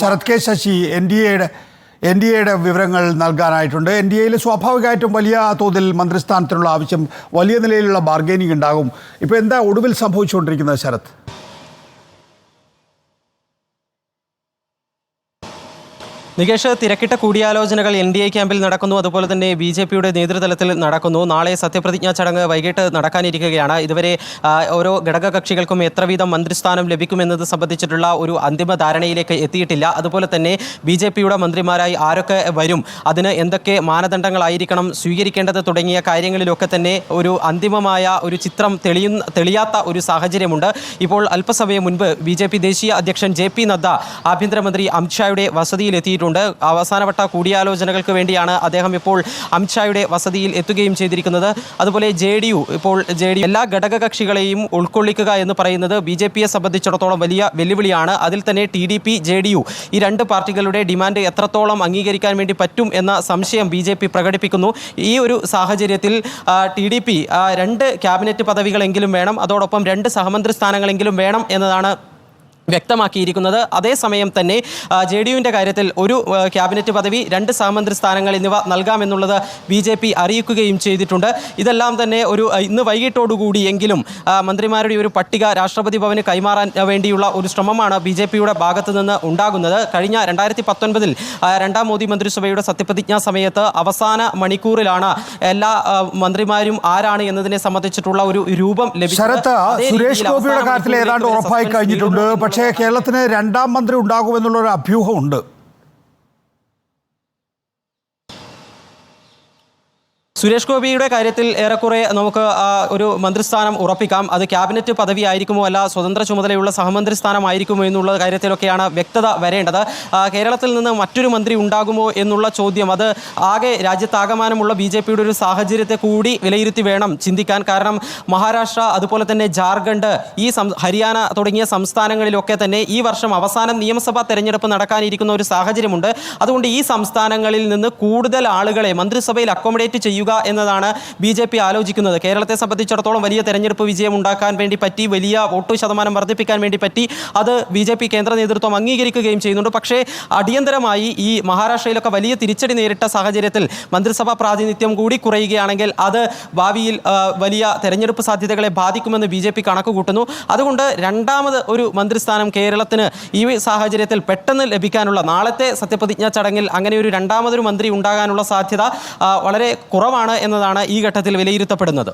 Sarath K Sasi എൻ ഡി എയുടെ വിവരങ്ങൾ നൽകാനായിട്ടുണ്ട്. എൻ ഡി എയിൽ സ്വാഭാവികമായിട്ടും വലിയ തോതിൽ മന്ത്രിസ്ഥാനത്തിനുള്ള ആവശ്യം, വലിയ നിലയിലുള്ള ബാർഗൈനിങ് ഉണ്ടാകും. ഇപ്പോൾ എന്താ ഒടുവിൽ സംഭവിച്ചുകൊണ്ടിരിക്കുന്നത് ശരത്? നികേഷ്, തിരക്കിട്ട കൂടിയാലോചനകൾ NDA ക്യാമ്പിൽ നടക്കുന്നു. അതുപോലെ തന്നെ BJPയുടെ നേതൃതലത്തിൽ നടക്കുന്നു. നാളെ സത്യപ്രതിജ്ഞാ ചടങ്ങ് വൈകിട്ട് നടക്കാനിരിക്കുകയാണ്. ഇതുവരെ ഓരോ ഘടകകക്ഷികൾക്കും എത്ര വീതം മന്ത്രിസ്ഥാനം ലഭിക്കുമെന്നത് സംബന്ധിച്ചിട്ടുള്ള ഒരു അന്തിമ ധാരണയിലേക്ക് എത്തിയിട്ടില്ല. അതുപോലെ തന്നെ BJPയുടെ മന്ത്രിമാരായി ആരൊക്കെ വരും, അതിന് എന്തൊക്കെ മാനദണ്ഡങ്ങളായിരിക്കണം സ്വീകരിക്കേണ്ടത് തുടങ്ങിയ കാര്യങ്ങളിലൊക്കെ തന്നെ ഒരു അന്തിമമായ ഒരു ചിത്രം തെളിയാത്ത ഒരു സാഹചര്യമുണ്ട്. ഇപ്പോൾ അല്പസമയം മുൻപ് BJP ദേശീയ അധ്യക്ഷൻ JP നദ്ദ ആഭ്യന്തരമന്ത്രി അമിത്ഷായുടെ വസതിയിൽ എത്തിയിട്ടുണ്ട്. അവസാനവട്ട കൂടിയാലോചനകൾക്ക് വേണ്ടിയാണ് അദ്ദേഹം ഇപ്പോൾ അമിത്ഷായുടെ വസതിയിൽ എത്തുകയും ചെയ്തിരിക്കുന്നത്. അതുപോലെ JDU എല്ലാ ഘടകകക്ഷികളെയും ഉൾക്കൊള്ളിക്കുക എന്ന് പറയുന്നത് BJPയെ സംബന്ധിച്ചിടത്തോളം വലിയ വെല്ലുവിളിയാണ്. അതിൽ തന്നെ TDP, JDU ഈ രണ്ട് പാർട്ടികളുടെ ഡിമാൻഡ് എത്രത്തോളം അംഗീകരിക്കാൻ വേണ്ടി പറ്റും എന്ന സംശയം BJP പ്രകടിപ്പിക്കുന്നു. ഈ ഒരു സാഹചര്യത്തിൽ TDP 2 ക്യാബിനറ്റ് പദവികളെങ്കിലും വേണം, അതോടൊപ്പം 2 സഹമന്ത്രി സ്ഥാനങ്ങളെങ്കിലും വേണം എന്നതാണ് വ്യക്തമാക്കിയിരിക്കുന്നത്. അതേസമയം തന്നെ JDUവിൻ്റെ കാര്യത്തിൽ ഒരു ക്യാബിനറ്റ് പദവി, 2 സഹമന്ത്രി സ്ഥാനങ്ങൾ എന്നിവ നൽകാമെന്നുള്ളത് BJP അറിയിക്കുകയും ചെയ്തിട്ടുണ്ട്. ഇതെല്ലാം തന്നെ ഇന്ന് വൈകിട്ടോടുകൂടിയെങ്കിലും മന്ത്രിമാരുടെ ഒരു പട്ടിക രാഷ്ട്രപതി ഭവന് കൈമാറാൻ വേണ്ടിയുള്ള ഒരു ശ്രമമാണ് BJPയുടെ ഭാഗത്തു നിന്ന് ഉണ്ടാകുന്നത്. കഴിഞ്ഞ 2019 രണ്ടാം മോദി മന്ത്രിസഭയുടെ സത്യപ്രതിജ്ഞാ സമയത്ത് അവസാന മണിക്കൂറിലാണ് എല്ലാ മന്ത്രിമാരും ആരാണ് എന്നതിനെ സംബന്ധിച്ചിട്ടുള്ള ഒരു രൂപം ലഭിച്ചത്. സുരേഷ് ഗോപിയുടെ കാര്യത്തിൽ ഏതാണ്ട് ഉറപ്പായി കഴിഞ്ഞിട്ടുണ്ട്. പക്ഷേ കേരളത്തിന് 2ാം മന്ത്രി ഉണ്ടാകുമെന്നുള്ളൊരു അഭ്യൂഹമുണ്ട്. സുരേഷ് ഗോപിയുടെ കാര്യത്തിൽ ഏറെക്കുറെ നമുക്ക് ഒരു മന്ത്രിസ്ഥാനം ഉറപ്പിക്കാം. അത് ക്യാബിനറ്റ് പദവി ആയിരിക്കുമോ അല്ല സ്വതന്ത്ര ചുമതലയുള്ള സഹമന്ത്രി സ്ഥാനമായിരിക്കുമോ എന്നുള്ള കാര്യത്തിലൊക്കെയാണ് വ്യക്തത വരേണ്ടത്. കേരളത്തിൽ നിന്ന് മറ്റൊരു മന്ത്രി ഉണ്ടാകുമോ എന്നുള്ള ചോദ്യം അത് ആകെ രാജ്യത്താകമാനമുള്ള BJPയുടെ ഒരു സാഹചര്യത്തെ കൂടി വിലയിരുത്തി വേണം ചിന്തിക്കാൻ. കാരണം മഹാരാഷ്ട്ര, അതുപോലെ തന്നെ ജാർഖണ്ഡ്, ഹരിയാന തുടങ്ങിയ സംസ്ഥാനങ്ങളിലൊക്കെ തന്നെ ഈ വർഷം അവസാനം നിയമസഭാ തെരഞ്ഞെടുപ്പ് നടക്കാനിരിക്കുന്ന ഒരു സാഹചര്യമുണ്ട്. അതുകൊണ്ട് ഈ സംസ്ഥാനങ്ങളിൽ നിന്ന് കൂടുതൽ ആളുകളെ മന്ത്രിസഭയിൽ അക്കോമഡേറ്റ് ചെയ്യുക എന്നതാണ് BJP ആലോചിക്കുന്നത്. കേരളത്തെ സംബന്ധിച്ചിടത്തോളം വലിയ തെരഞ്ഞെടുപ്പ് വിജയം ഉണ്ടാക്കാൻ വേണ്ടി പറ്റി, വലിയ വോട്ട് ശതമാനം വർദ്ധിപ്പിക്കാൻ വേണ്ടി പറ്റി. അത് BJP കേന്ദ്ര നേതൃത്വം അംഗീകരിക്കുകയും ചെയ്യുന്നുണ്ട്. പക്ഷേ അടിയന്തരമായി ഈ മഹാരാഷ്ട്രയിലൊക്കെ വലിയ തിരിച്ചടി നേരിട്ട സാഹചര്യത്തിൽ മന്ത്രിസഭാ പ്രാതിനിധ്യം കൂടി കുറയുകയാണെങ്കിൽ അത് ഭാവിയിൽ വലിയ തെരഞ്ഞെടുപ്പ് സാധ്യതകളെ ബാധിക്കുമെന്ന് BJP കണക്ക് കൂട്ടുന്നു. അതുകൊണ്ട് 2ാമത് ഒരു മന്ത്രിസ്ഥാനം കേരളത്തിന് ഈ സാഹചര്യത്തിൽ പെട്ടെന്ന് ലഭിക്കാനുള്ള, നാളത്തെ സത്യപ്രതിജ്ഞാ ചടങ്ങിൽ അങ്ങനെ ഒരു 2ാമതൊരു മന്ത്രി ഉണ്ടാകാനുള്ള സാധ്യത വളരെ കുറവാണ് എന്നതാണ് ഈ ഘട്ടത്തിൽ വിലയിരുത്തപ്പെടുന്നത്.